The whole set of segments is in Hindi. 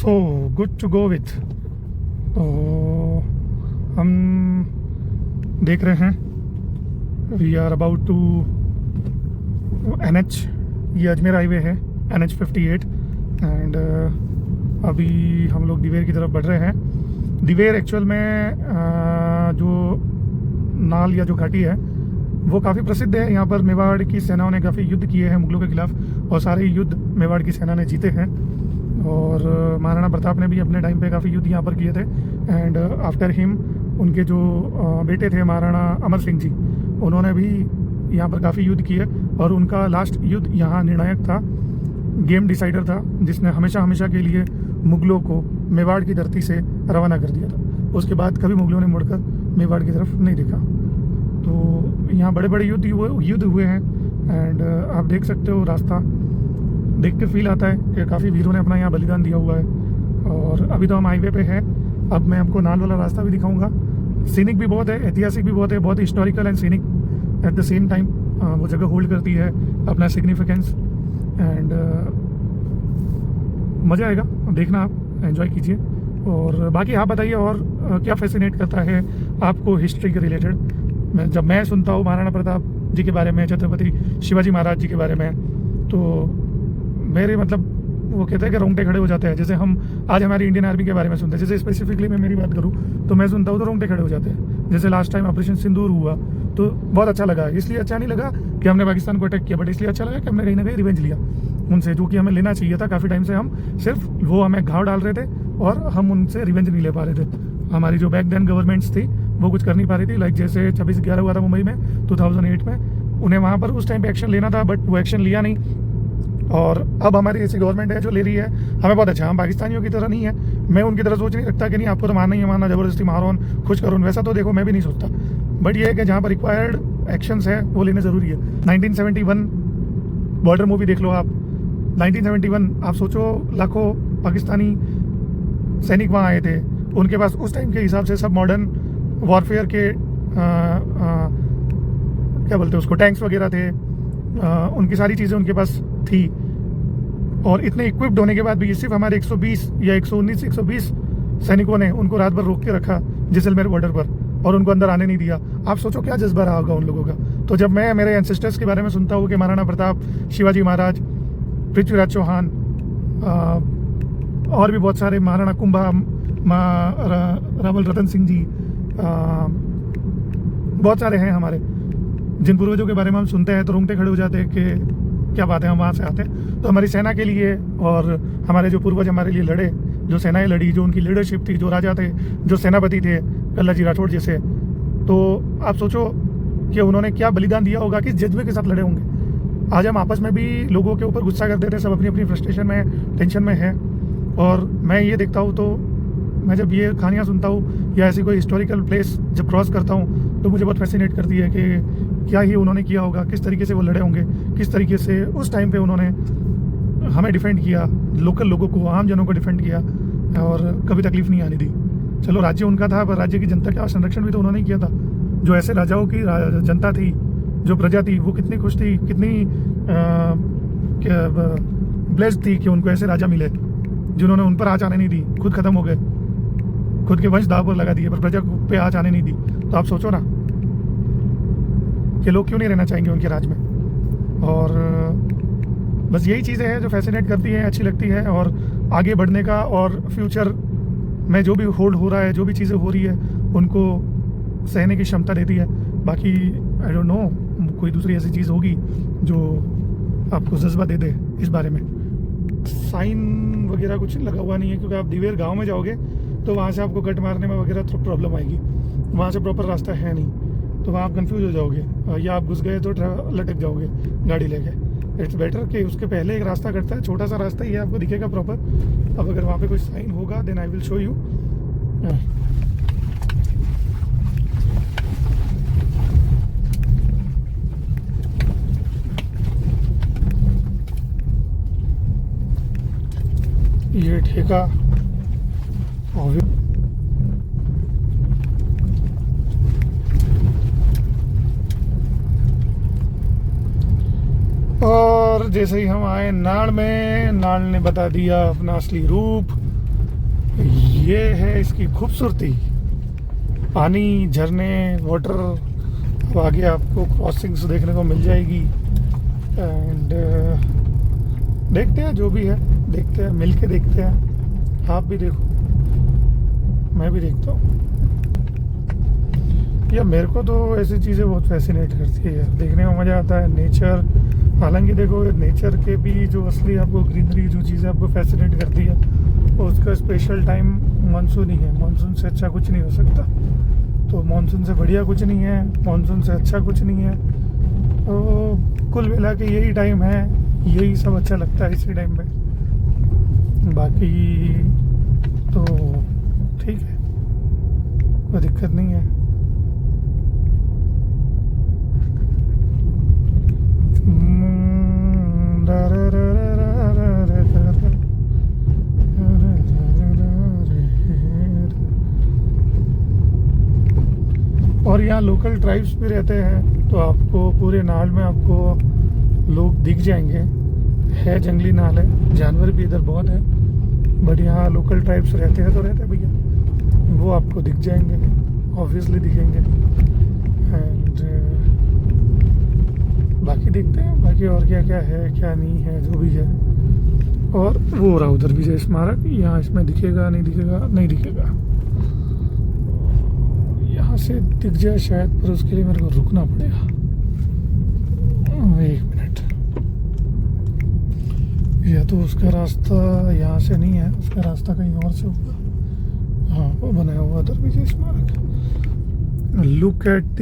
So good to go with. तो हम देख रहे हैं we are about to NH, ये अजमेर हाईवे है NH 58 एंड अभी हम लोग दिवेर की तरफ बढ़ रहे हैं। दिवेर एक्चुअल में जो नाल या जो घाटी है वो काफ़ी प्रसिद्ध है। यहाँ पर मेवाड़ की सेनाओं ने काफ़ी युद्ध किए हैं मुगलों के खिलाफ और सारे युद्ध मेवाड़ की सेना ने जीते हैं। और महाराणा प्रताप ने भी अपने टाइम पे काफ़ी युद्ध यहाँ पर किए थे एंड आफ्टर हिम उनके जो बेटे थे महाराणा अमर सिंह जी, उन्होंने भी यहाँ पर काफ़ी युद्ध किए और उनका लास्ट युद्ध यहाँ निर्णायक था, गेम डिसाइडर था, जिसने हमेशा हमेशा के लिए मुगलों को मेवाड़ की धरती से रवाना कर दिया था। उसके बाद कभी मुगलों ने मुड़कर मेवाड़ की तरफ नहीं देखा। तो यहाँ बड़े बड़े युद्ध हुए हैं एंड आप देख सकते हो, रास्ता देख के फील आता है कि काफ़ी वीरों ने अपना यहाँ बलिदान दिया हुआ है। और अभी तो हम हाईवे पे हैं, अब मैं आपको नाल वाला रास्ता भी दिखाऊंगा। सीनिक भी बहुत है, ऐतिहासिक भी बहुत है, बहुत historical and scenic at the same time. वो जगह होल्ड करती है अपना सिग्निफिकेंस एंड मज़ा आएगा, देखना आप एंजॉय कीजिए। और बाकी आप बताइए और क्या फैसिनेट करता है आपको हिस्ट्री के रिलेटेड। जब मैं सुनता हूँ महाराणा प्रताप जी के बारे में, छत्रपति शिवाजी महाराज जी के बारे में, तो मेरे मतलब वो कहते हैं कि रोंगटे खड़े हो जाते हैं। जैसे हम आज हमारी इंडियन आर्मी के बारे में सुनते हैं, जैसे स्पेसिफिकली मैं मेरी बात करूँ तो मैं सुनता हूँ तो रोंगटे खड़े हो जाते हैं। जैसे लास्ट टाइम ऑपरेशन सिंदूर हुआ तो बहुत अच्छा लगा। इसलिए अच्छा नहीं लगा कि हमने पाकिस्तान को अटैक किया, बट इसलिए अच्छा लगा कि हमने कहीं ना कहीं रिवेंज लिया उनसे, जो कि हमें लेना चाहिए था। काफ़ी टाइम से हम सिर्फ वो हमें घाव डाल रहे थे और हम उनसे रिवेंज नहीं ले पा रहे थे। हमारी जो बैक देन गवर्नमेंट्स थी वो कुछ कर नहीं पा रही थी। लाइक जैसे 26/11 हुआ था मुंबई में 2008 में, उन्हें वहाँ पर उस टाइम पे एक्शन लेना था बट वो एक्शन लिया नहीं। और अब हमारी ऐसी गवर्नमेंट है जो ले रही है, हमें बहुत अच्छा। हम पाकिस्तानियों की तरह नहीं है, मैं उनकी तरह सोच नहीं रखता कि नहीं आपको तो मारना ही है, मारना, ज़बरदस्ती मारो, खुश करो, वैसा तो देखो मैं भी नहीं सोचता। बट ये है कि जहाँ पर रिक्वायर्ड एक्शंस है वो लेने ज़रूरी है। 1971 बॉर्डर मूवी देख लो आप, 1971 आप सोचो, लाखों पाकिस्तानी सैनिक वहाँ आए थे, उनके पास उस टाइम के हिसाब से सब मॉडर्न वॉरफेयर के क्या बोलते हैं उसको, टैंक्स वगैरह थे, उनकी सारी चीज़ें उनके पास थी। और इतने इक्विप्ड होने के बाद भी सिर्फ हमारे 120 या 119 120 सैनिकों ने उनको रात भर रोक के रखा जैसलमेर बॉर्डर पर और उनको अंदर आने नहीं दिया। आप सोचो क्या जज्बा रहा होगा उन लोगों का। तो जब मैं मेरे एंसेस्टर्स के बारे में सुनता हूँ कि महाराणा प्रताप, शिवाजी महाराज, पृथ्वीराज चौहान और भी बहुत सारे, महाराणा कुंभा, रावल रतन सिंह जी, बहुत सारे हैं हमारे, जिन पूर्वजों के बारे में हम सुनते हैं तो रोंगटे खड़े हो जाते हैं कि क्या बात है, हम वहाँ से आते हैं। तो हमारी सेना के लिए और हमारे जो पूर्वज हमारे लिए लड़े, जो सेनाएं लड़ी, जो उनकी लीडरशिप थी, जो राजा थे, जो सेनापति थे कल्ला जी राठौड़ जैसे, तो आप सोचो कि उन्होंने क्या बलिदान दिया होगा, किस जज्बे के साथ लड़े होंगे। आज हम आपस में भी लोगों के ऊपर गुस्सा करते थे, सब अपनी अपनी फ्रस्ट्रेशन में, टेंशन में है। और मैं ये देखता हूँ तो मैं जब ये कहानियाँ सुनता हूँ या ऐसी कोई हिस्टोरिकल प्लेस जब क्रॉस करता हूँ तो मुझे बहुत फैसिनेट करती है कि क्या ही उन्होंने किया होगा, किस तरीके से वो लड़े होंगे, किस तरीके से उस टाइम पे उन्होंने हमें डिफेंड किया, लोकल लोगों को, आम जनों को डिफेंड किया और कभी तकलीफ नहीं आने दी। चलो राज्य उनका था पर राज्य की जनता का संरक्षण भी तो उन्होंने ही किया था। जो ऐसे राजाओं की जनता थी, जो प्रजा थी, वो कितनी खुश थी, कितनी ब्लेस्ड थी कि उनको ऐसे राजा मिले जिन्होंने उन पर आँच आने नहीं दी, खुद खत्म हो गए, खुद के वंश दाव पर लगा दिए पर प्रजा पे आँच आने नहीं दी। तो आप सोचो ना कि लोग क्यों नहीं रहना चाहेंगे उनके राज में। और बस यही चीज़ें हैं जो फैसिनेट करती हैं, अच्छी लगती है और आगे बढ़ने का और फ्यूचर में जो भी होल्ड हो रहा है, जो भी चीज़ें हो रही है, उनको सहने की क्षमता देती है। बाकी आई डोंट नो कोई दूसरी ऐसी चीज़ होगी जो आपको जज्बा दे दे इस बारे में। साइन वगैरह कुछ लगा हुआ नहीं है क्योंकि आप दिवेर गाँव में जाओगे तो वहाँ से आपको कट मारने में वगैरह तो प्रॉब्लम आएगी, वहाँ से प्रॉपर रास्ता है नहीं, तो वहाँ आप कंफ्यूज हो जाओगे या आप घुस गए तो लटक जाओगे गाड़ी लेके। इट्स बेटर कि उसके पहले एक रास्ता कटता है, छोटा सा रास्ता ही है, आपको दिखेगा प्रॉपर। अब अगर वहाँ पे कोई साइन होगा then I will show you. ये ठेका और जैसे ही हम आए नाड़ में, नाड़ ने बता दिया अपना असली रूप। ये है इसकी खूबसूरती, पानी, झरने, वाटर। अब आगे आपको क्रॉसिंग्स देखने को मिल जाएगी। एंड देखते हैं जो भी है, देखते हैं, मिल के देखते हैं। आप भी देखो, मैं भी देखता हूँ। या मेरे को तो ऐसी चीज़ें बहुत फैसिनेट करती है यार, देखने में मज़ा आता है। नेचर, हालांकि देखो नेचर के भी जो असली आपको ग्रीनरी जो चीज़ें आपको फैसिनेट करती है, उसका स्पेशल टाइम मानसून ही है। मानसून से अच्छा कुछ नहीं हो सकता। तो मानसून से बढ़िया कुछ नहीं है, मानसून से अच्छा कुछ नहीं है। तो कुल मिला के यही टाइम है, यही सब अच्छा लगता है इसी टाइम पे। बाकी तो ठीक है, कोई दिक्कत नहीं है। और यहाँ लोकल ट्राइब्स भी रहते हैं, तो आपको पूरे नाल में आपको लोग दिख जाएंगे। है जंगली नाल है, जानवर भी इधर बहुत है, बट यहाँ लोकल ट्राइब्स रहते हैं तो रहते हैं भैया, वो आपको दिख जाएंगे, ऑब्वियसली दिखेंगे। एंड बाकी देखते हैं बाकी और क्या क्या है क्या नहीं है, जो भी है। और वो रहा उधर विजय स्मारक, यहाँ इसमें दिखेगा नहीं दिखेगा, नहीं दिखेगा, यहाँ से दिख जाए शायद, पर उसके लिए मेरे को रुकना पड़ेगा। एक मिनट, या तो उसका रास्ता यहाँ से नहीं है, उसका रास्ता कहीं और से होगा। हाँ, वो बनाया हुआ उधर विजय स्मारक। Look at the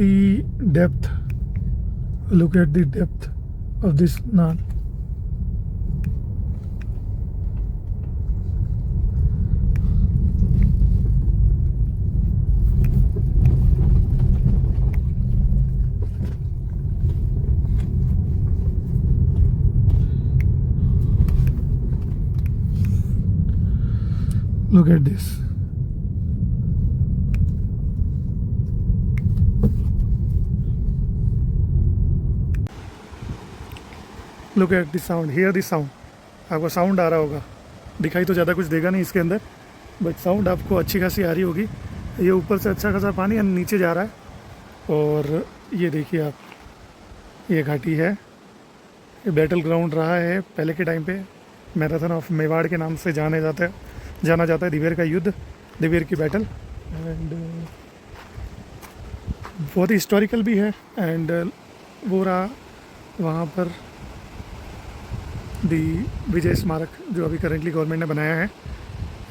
depth, look at the depth of this Nal. Look at this. Look at the sound, here the sound. आपको साउंड आ रहा होगा, दिखाई तो ज़्यादा कुछ देगा नहीं इसके अंदर, बट साउंड आपको अच्छी खासी आ रही होगी। ये ऊपर से अच्छा खासा पानी नीचे जा रहा है। और ये देखिए आप, ये घाटी है, ये बैटल ग्राउंड रहा है पहले के टाइम पे। मैराथन ऑफ मेवाड़ के नाम से जाना जाता है दिवेर का युद्ध, दिवेर की बैटल। एंड बहुत ही हिस्टोरिकल भी है। एंड वो रहा वहाँ पर दी विजय स्मारक, जो अभी करेंटली गवर्नमेंट ने बनाया है।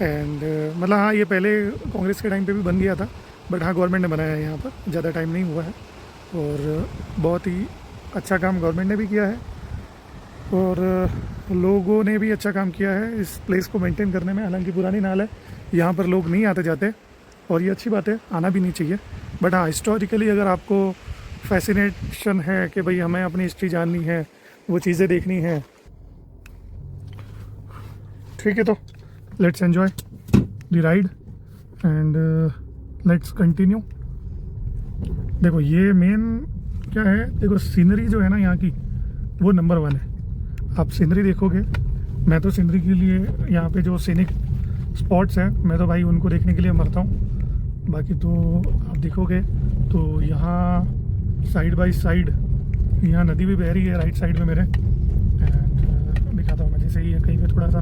एंड मतलब हाँ, ये पहले कांग्रेस के टाइम पे भी बन गया था, बट हाँ गवर्नमेंट ने बनाया है यहाँ पर, ज़्यादा टाइम नहीं हुआ है। और बहुत ही अच्छा काम गवर्नमेंट ने भी किया है, और लोगों ने भी अच्छा काम किया है इस प्लेस को मेंटेन करने में। हालांकि पुरानी नाल है, यहाँ पर लोग नहीं आते जाते, और ये अच्छी बात है, आना भी नहीं चाहिए। बट हाँ, हिस्टोरिकली अगर आपको फैसिनेशन है कि भाई हमें अपनी हिस्ट्री जाननी है, वो चीज़ें देखनी है, ठीक है, तो let's enjoy the ride and let's continue. देखो ये मेन क्या है, देखो सीनरी जो है ना यहाँ की, वो नंबर 1 है। आप सीनरी देखोगे, मैं तो सीनरी के लिए यहाँ पे जो सीनिक स्पॉट्स हैं, मैं तो भाई उनको देखने के लिए मरता हूँ। बाकी तो आप देखोगे तो यहाँ साइड बाय साइड यहाँ नदी भी बह रही है राइट साइड में मेरे। एंड दिखाता हूँ मैं, जैसे ये कहीं पे थोड़ा सा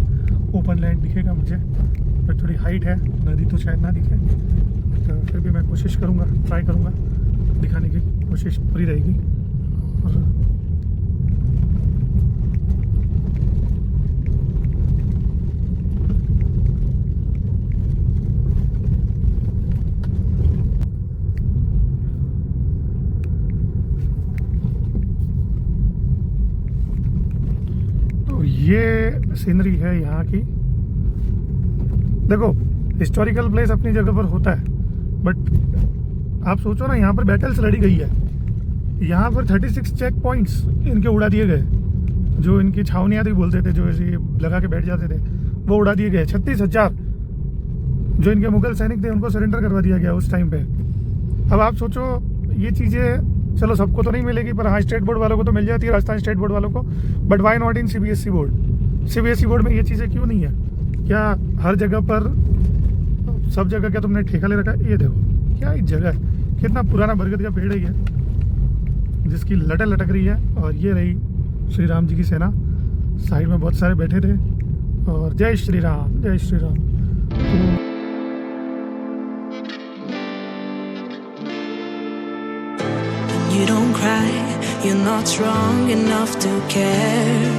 ओपन लैंड दिखेगा मुझे, बट थोड़ी हाइट है, नदी तो शायद ना दिखे, बट फिर भी मैं कोशिश करूँगा, ट्राई करूँगा, दिखाने की कोशिश पूरी रहेगी। और ये सीनरी है यहाँ की। देखो हिस्टोरिकल प्लेस अपनी जगह पर होता है, बट आप सोचो ना, यहाँ पर बैटल्स लड़ी गई है। यहाँ पर 36 चेक पॉइंट्स इनके उड़ा दिए गए, जो इनकी छावनियाँ थी बोलते थे, जो ऐसे लगा के बैठ जाते थे, वो उड़ा दिए गए। 36,000 जो इनके मुगल सैनिक थे उनको सरेंडर करवा दिया गया उस टाइम पे। अब आप सोचो, ये चीज़ें चलो सबको तो नहीं मिलेगी, पर हाँ स्टेट बोर्ड वालों को तो मिल जाती है, राजस्थान स्टेट बोर्ड वालों को। But why not in CBSE board? CBSE board में ये चीज़ें क्यों नहीं है? क्या हर जगह पर सब जगह क्या तुमने ठेका ले रखा है? ये देखो क्या ही जगह है, कितना पुराना बरगद का पेड़ है ये, जिसकी लटें लटक रही है। और ये रही श्री राम जी की सेना, साइड में बहुत सारे बैठे थे। और जय श्री राम, जय Shri Ram. You don't cry, you're not strong enough to care.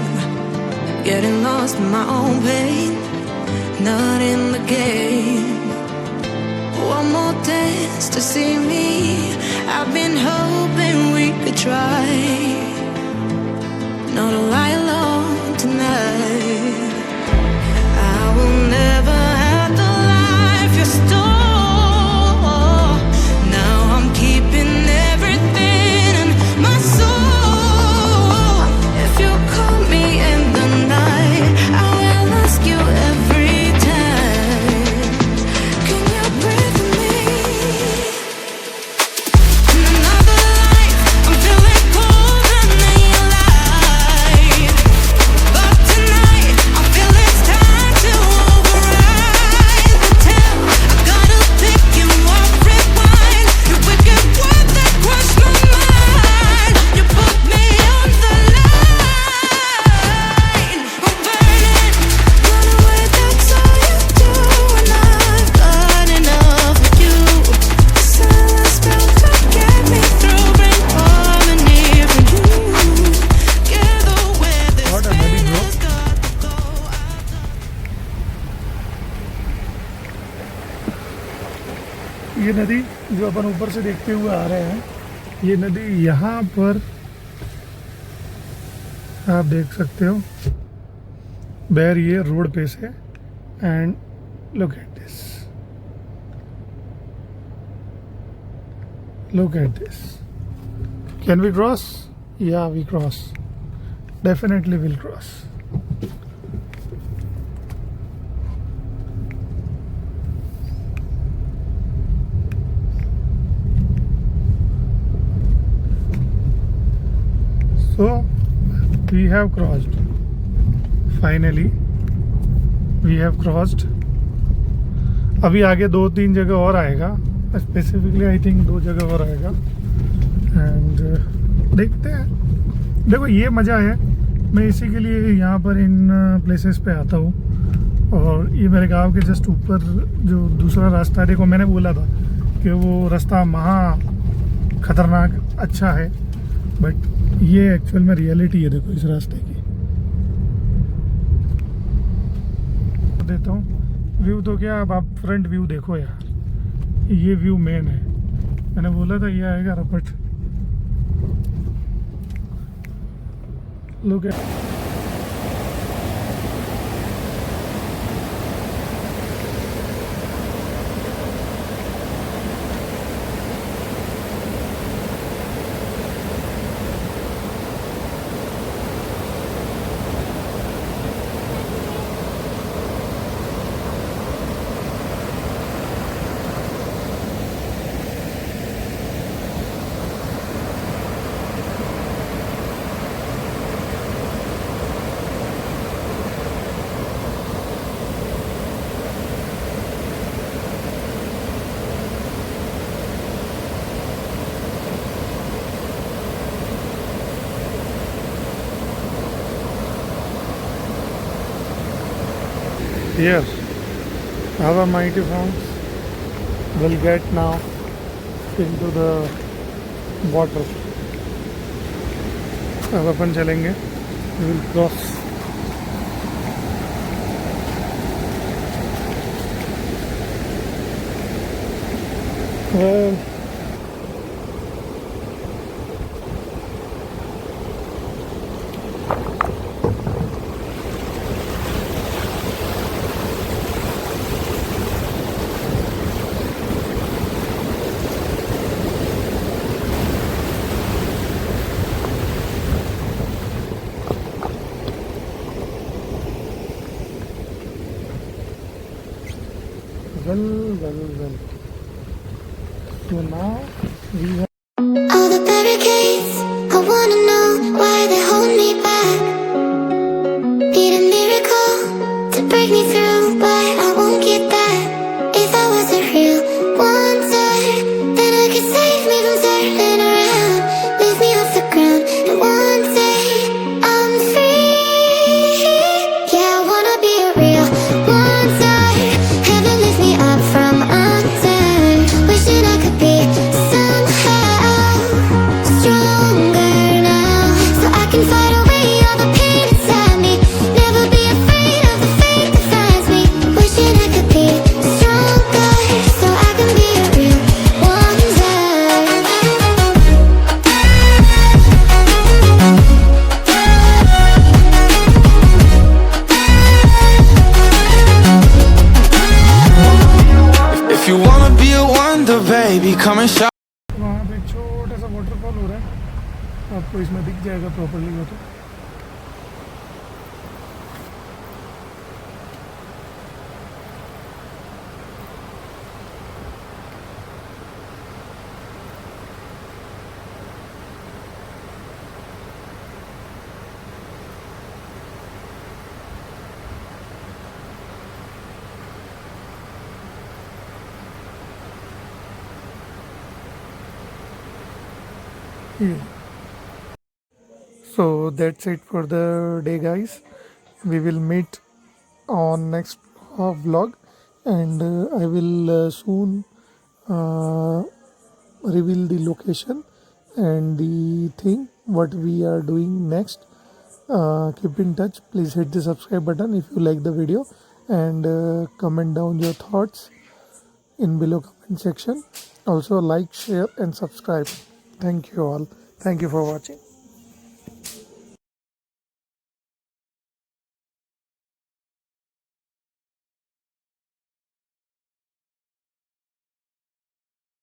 Getting lost in my own pain, not in the game. One more dance to see me, I've been hoping we could try. Not to lie alone tonight. I will never have the life you stole. Now I'm keeping everything in my soul. If you call me in the night, I will ask you every time, can you breathe with me? In another life, I'm feeling cold and alive. But tonight, I feel it's time to override the tale. I gotta pick you up, rewind. Your wicked words that crush my mind. You put me on the line. I'm burning, run away, that's all you do. And I've got enough of you. The silence spell to get me through, bring harmony for you. Gather where this What a nutty pain bro. has got to go. ये नदी जो अपन ऊपर से देखते हुए आ रहे हैं, ये नदी यहाँ पर आप देख सकते हो, बैर ये रोड पे से। And look at this, look at this. Can we cross? Yeah we cross, definitely will cross. So we have crossed. Finally, we have crossed. अभी आगे 2-3 जगह और आएगा, स्पेसिफिकली आई थिंक 2 जगह और आएगा। एंड देखते हैं। देखो ये मज़ा है, मैं इसी के लिए यहाँ पर इन प्लेसेस पे आता हूँ। और ये मेरे गांव के जस्ट ऊपर जो दूसरा रास्ता है, देखो मैंने बोला था कि वो रास्ता महा खतरनाक अच्छा है, बट ये एक्चुअल में रियलिटी है। देखो इस रास्ते की देता हूँ व्यू, तो क्या अब आप फ्रंट व्यू देखो यार, ये व्यू मेन है। मैंने बोला था ये आएगा रपट। Look at, here our mighty friends will get now into the water. अब अपन चलेंगे, we will cross. Well, well. So now we have All the barricades, I wanna know why they hold me back. Need a miracle to break me through, but I won't get that. If I was come and shop. वहाँ पे एक छोटा सा वाटरफॉल हो रहा है, आपको इसमें दिख जाएगा प्रॉपरली वो तो। Yeah. So that's it for the day, guys. We will meet on next vlog, and I will soon reveal the location and the thing what we are doing next. Keep in touch. Please hit the subscribe button if you like the video, and comment down your thoughts in below comment section. Also like, share and subscribe. Thank you all. Thank you for watching.